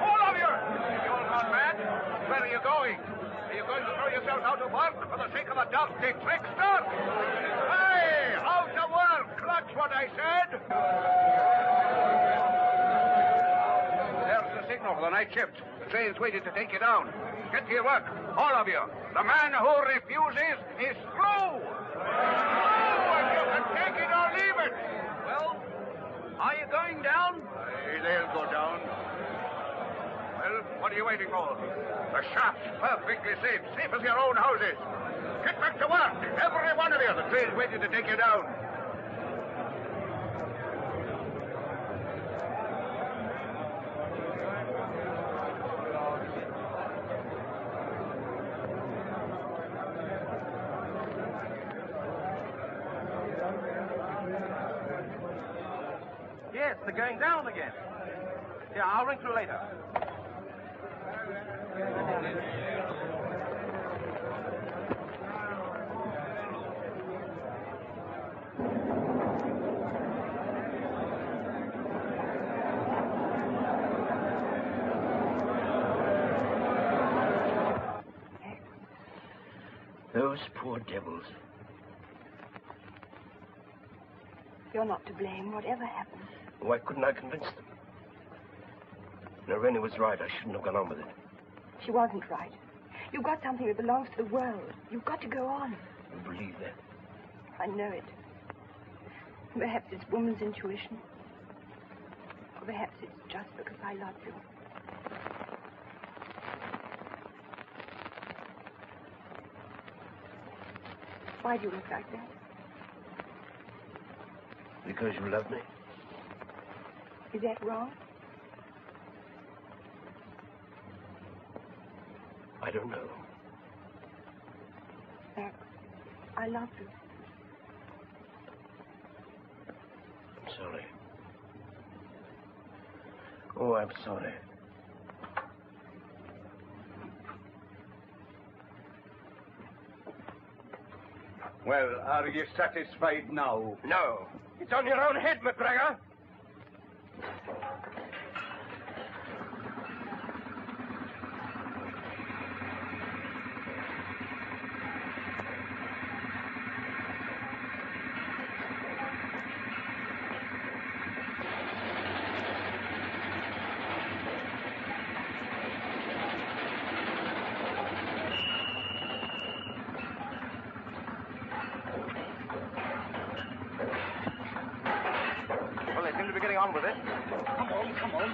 All of you! You all gone mad? Where are you going? Are you going to throw yourself out of work for the sake of a dusty trickster? Hey, out of work! That's what I said! There's the signal for the night shift. The train's waiting to take you down. Get to your work, all of you. The man who refuses is through! Oh, and you can take it or leave it! Well, are you going down? They'll go down. Well, what are you waiting for? The shaft's perfectly safe. Safe as your own houses. Get back to work, every one of you. The train's waiting to take you down. Yes, they're going down again. Yeah, I'll ring through later. Those poor devils. You're not to blame, whatever happens. Why couldn't I convince them? No, Rene was right. I shouldn't have gone on with it. She wasn't right. You've got something that belongs to the world. You've got to go on. You believe that? I know it. Perhaps it's woman's intuition. Or perhaps it's just because I love you. Why do you look like that? Because you love me? Is that wrong? I don't know. Max, I love you. sorry. Oh, I'm sorry. Well, are you satisfied now? No. It's on your own head, McGregor. On with it. Come on.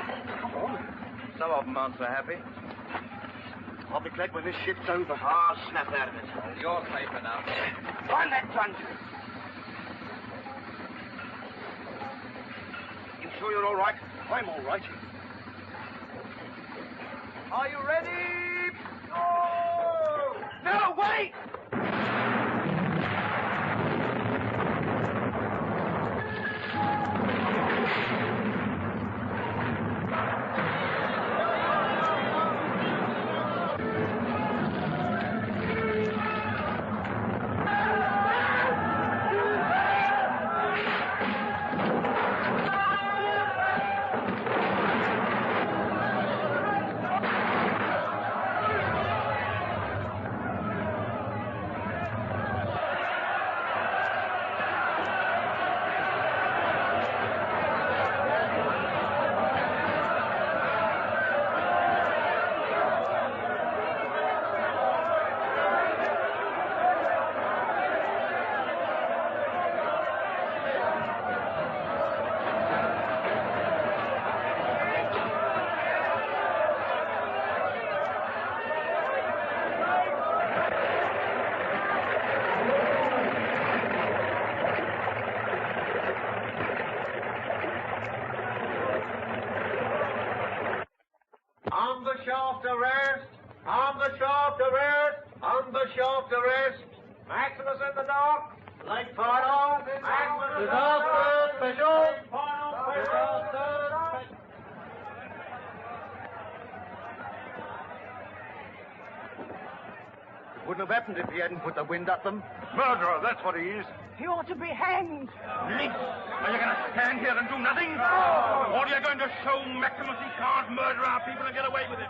Some of them aren't so happy. I'll be glad when this ship's over. Oh, snap out of it. You're safe enough. Find that gun. You sure you're all right? I'm all right. Are you ready? Oh! No, wait! Maximus in the dock. Like final. Maximus disaster special. It wouldn't have happened if he hadn't put the wind up them. Murderer, that's what he is. He ought to be hanged. Me? Are you going to stand here and do nothing? Or are you going to show Maximus he can't murder our people and get away with it?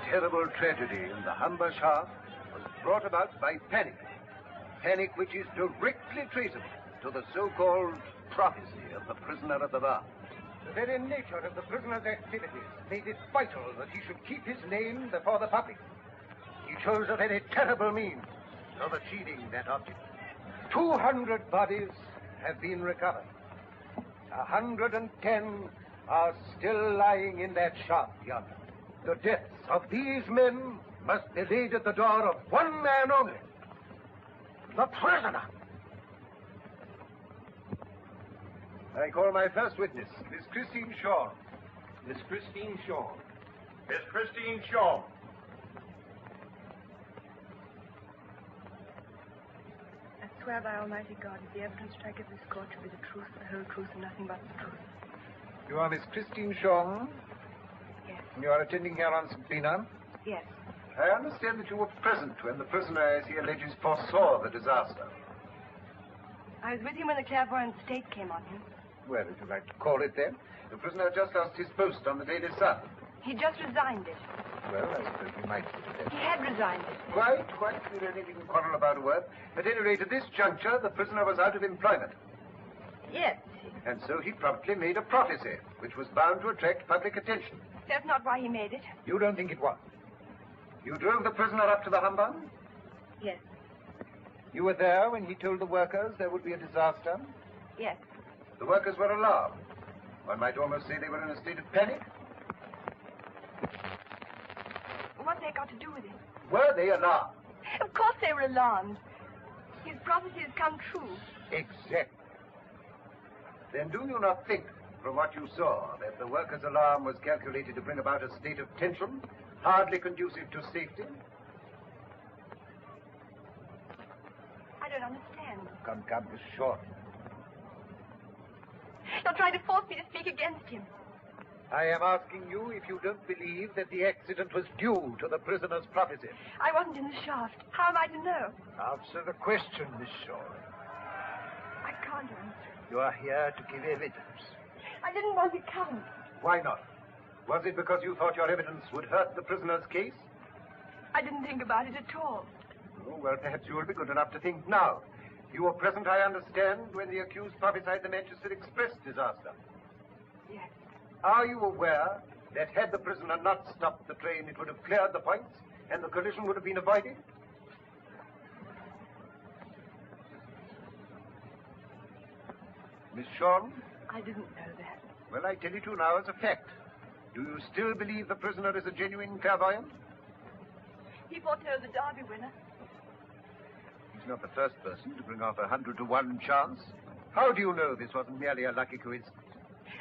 Terrible tragedy in the Humber shaft was brought about by panic. Panic which is directly traceable to the so-called prophecy of the prisoner of the bar. The very nature of the prisoner's activities made it vital that he should keep his name before the public. He chose a very terrible means of achieving that object. 200 bodies have been recovered. 110 are still lying in that shaft yonder. The deaths of these men must be laid at the door of one man only. The prisoner. I call my first witness, Miss Christine Shawn. Miss Christine Shawn. Miss Christine Shawn. I swear by Almighty God that the evidence which I give this court shall be the truth, the whole truth, and nothing but the truth. You are Miss Christine Shawn? Yes. And you are attending here on subpoena? Yes. I understand that you were present when the prisoner, as he alleges, foresaw the disaster. I was with him when the Clairvoyant state came on him. Well, if you like to call it then. The prisoner just lost his post on the Daily Sun. He just resigned it. Well, I suppose you might put it He had resigned it. Quite. We don't even quarrel about a word. At any rate, at this juncture, the prisoner was out of employment. Yes. And so he promptly made a prophecy, which was bound to attract public attention. That's not why he made it. You don't think it was? You drove the prisoner up to the Humber? Yes. You were there when he told the workers there would be a disaster? Yes. The workers were alarmed. One might almost say they were in a state of panic. What's that got to do with it? Were they alarmed? Of course they were alarmed. His prophecy has come true. Exactly. Then do you not think, from what you saw, that the workers' alarm was calculated to bring about a state of tension, hardly conducive to safety? I don't understand. Come, Miss Shawn. You're trying to force me to speak against him. I am asking you if you don't believe that the accident was due to the prisoner's prophecy. I wasn't in the shaft. How am I to know? Answer the question, Miss Shawn. I can't answer. You are here to give evidence. I didn't want to come. Why not? Was it because you thought your evidence would hurt the prisoner's case? I didn't think about it at all. Oh, well, perhaps you will be good enough to think now. You were present, I understand, when the accused prophesied the Manchester Express disaster. Yes. Are you aware that had the prisoner not stopped the train, it would have cleared the points and the collision would have been avoided? Miss Shawn? I didn't know that. Well, I tell it to you now as a fact. Do you still believe the prisoner is a genuine clairvoyant? He foretold the Derby winner. He's not the first person to bring off 100 to 1 chance. How do you know this wasn't merely a lucky coincidence?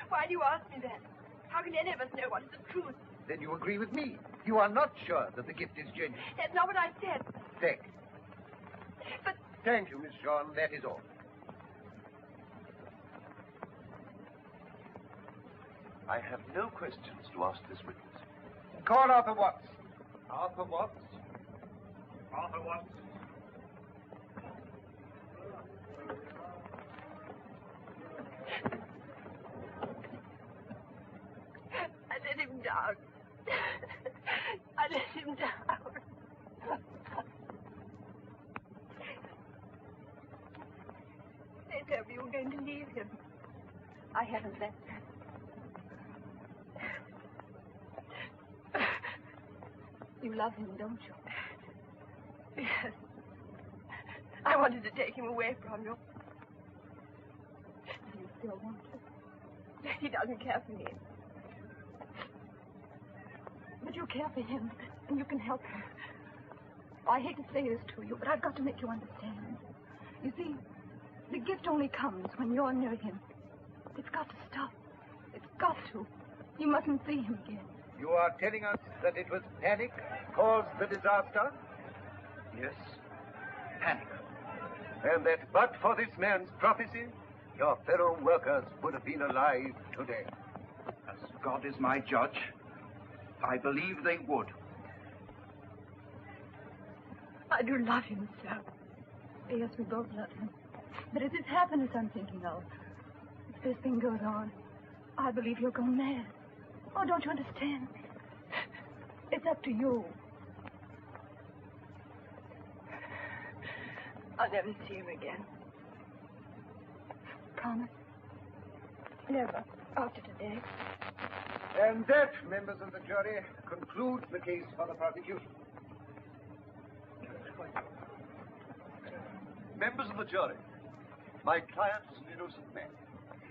Why do you ask me that? How can any of us know what is the truth? Then you agree with me. You are not sure that the gift is genuine. That's not what I said. Thank you. But... Thank you, Miss Shawn. That is all. I have no questions to ask this witness. Call Arthur Watts. Arthur Watts? Arthur Watts. I let him down. I let him down. They told me you were going to leave him. I haven't left him. You love him, don't you? Yes. I wanted to take him away from you. Do you still want to? He doesn't care for me. But you care for him, and you can help him. I hate to say this to you, but I've got to make you understand. You see, the gift only comes when you're near him. It's got to stop. It's got to. You mustn't see him again. You are telling us that it was panic caused the disaster? Yes, panic. And that but for this man's prophecy, your fellow workers would have been alive today. As God is my judge, I believe they would. I do love him, sir. Yes, we both love him. But it's his happiness I'm thinking of. If this thing goes on, I believe he'll go mad. Oh, don't you understand? It's up to you. I'll never see him again. Promise? Never. After today. And that, members of the jury, concludes the case for the prosecution. Members of the jury, my client is an innocent man.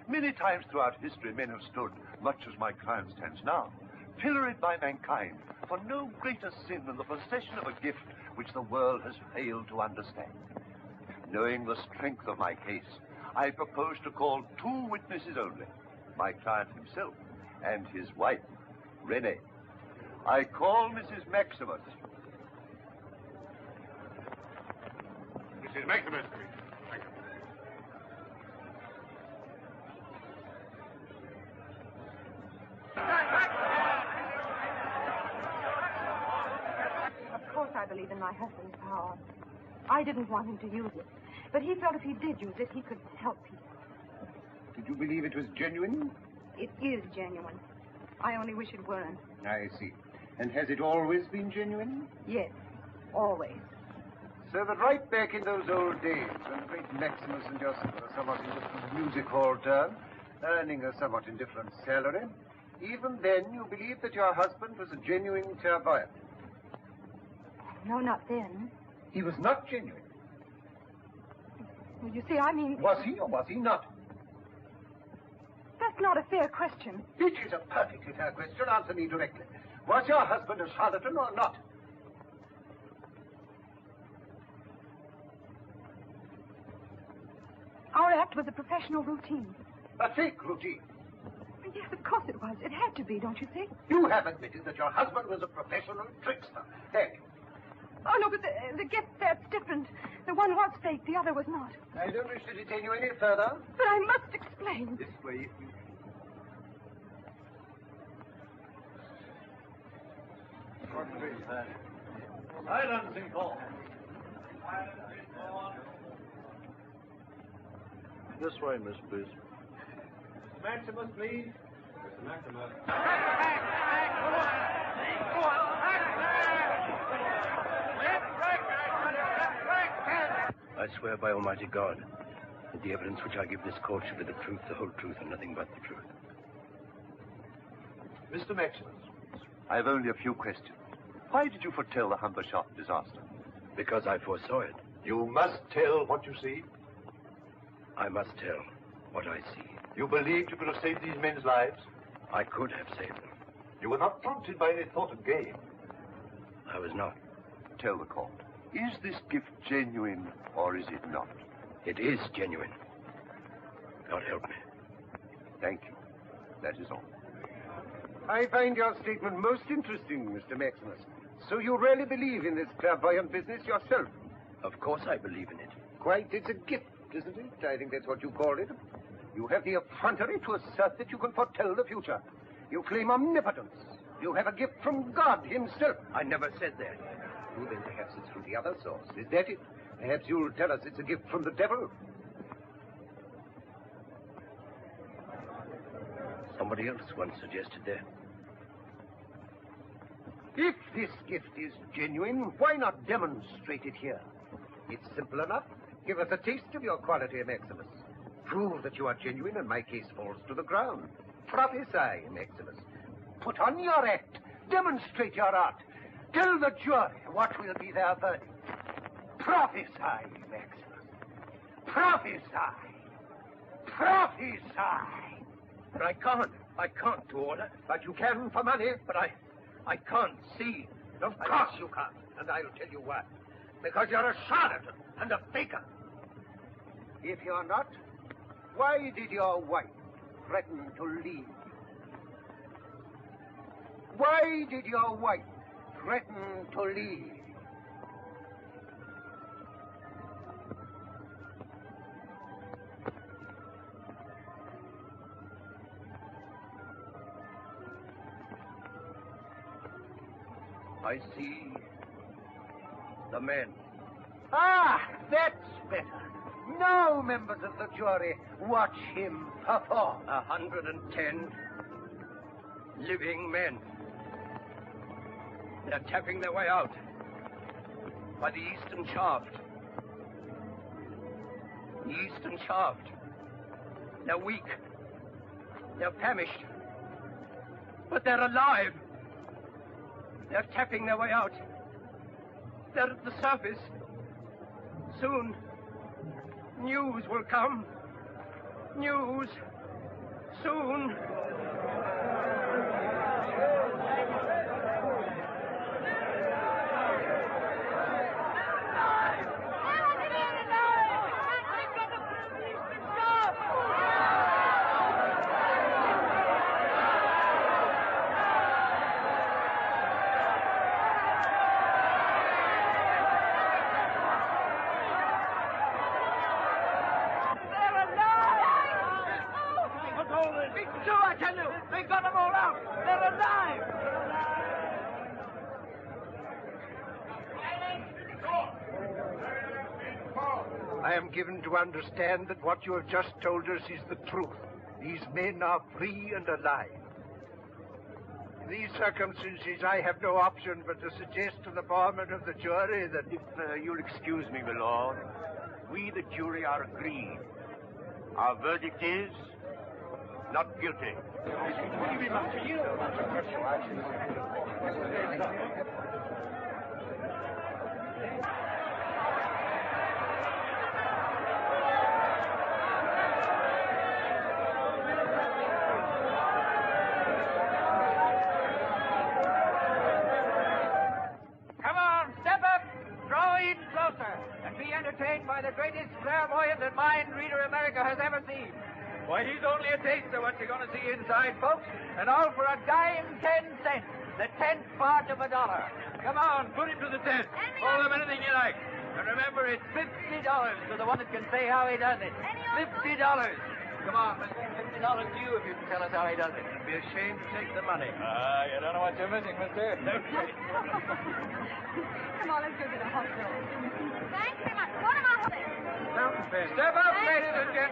Many times throughout history, men have stood, much as my client stands now, pilloried by mankind for no greater sin than the possession of a gift which the world has failed to understand. Knowing the strength of my case, I propose to call 2 witnesses only, my client himself and his wife, Rene. I call Mrs. Maximus. Mrs. Maximus, please. Of course I believe in my husband's power. I didn't want him to use it. But he felt if he did use it, he could help people. Did you believe it was genuine? It is genuine. I only wish it weren't. I see. And has it always been genuine? Yes, always. So that right back in those old days, when the great Maximus and yourself were somewhat indifferent music hall term, earning a somewhat indifferent salary, even then you believed that your husband was a genuine clairvoyant. No, not then. He was not genuine. Well, you see, I mean... Was he or was he not? That's not not a fair question. It is a perfectly fair question. Answer me directly. Was your husband a charlatan or not? Our act was a professional routine. A fake routine. Yes, of course it was. It had to be, don't you think? You have admitted that your husband was a professional trickster. Hey. Oh, no, but the gift, that's different. The one was fake, the other was not. I don't wish to detain you any further. But I must explain. This way. Silence in court. This way, Miss, please. Maximus, please. Mr. Maximus. I swear by Almighty God that the evidence which I give this court shall be the truth, the whole truth, and nothing but the truth. Mr. Maximus, I have only a few questions. Why did you foretell the Humber Shop disaster? Because I foresaw it. You must tell what you see. I must tell what I see. You believed you could have saved these men's lives? I could have saved them. You were not prompted by any thought of gain. I was not. Tell the court, is this gift genuine or is it not? It is genuine. God help me. Thank you. That is all. I find your statement most interesting, Mr. Maximus. So you really believe in this clairvoyant business yourself? Of course I believe in it. Quite. It's a gift, isn't it? I think that's what you call it. You have the effrontery to assert that you can foretell the future. You claim omnipotence. You have a gift from God himself. I never said that. Well, then perhaps it's from the other source. Is that it? Perhaps you'll tell us it's a gift from the devil. Somebody else once suggested that. If this gift is genuine, why not demonstrate it here? It's simple enough. Give us a taste of your quality, Maximus. Prove that you are genuine and my case falls to the ground. Prophesy, Maximus. Put on your act. Demonstrate your art. Tell the jury what will be their verdict. Prophesy, Maximus. Prophesy. Prophesy. But I can't to order. But you can for money. But I can't see. Of course you can't. And I'll tell you why. Because you're a charlatan and a faker. If you're not, why did your wife threaten to leave? Why did your wife threaten to leave? I see the men. Ah, that's better. Now, members of the jury, watch him perform. 110 living men. They're tapping their way out by the eastern shaft. The eastern shaft. They're weak. They're famished. But they're alive. They're tapping their way out. They're at the surface. Soon, news will come. News. Soon. I am given to understand that what you have just told us is the truth. These men are free and alive. In these circumstances, I have no option but to suggest to the foreman of the jury that if you'll excuse me, my lord, we, the jury, are agreed. Our verdict is not guilty. reader America has ever seen. Why, he's only a taste of what you're going to see inside, folks, and all for a dime 10 cents, the 10th part of $1. Come on, put him to the test. Hold him anything you like. And remember, it's $50 to the one that can say how he does it. $50. Come on, we'll give $50 to you if you can tell us how he does it. It'd be a shame to take the money. You don't know what you're missing, mister. Come on, let's go to the hospital. Thanks very much. Go to my hospital. Step up, ladies and gentlemen.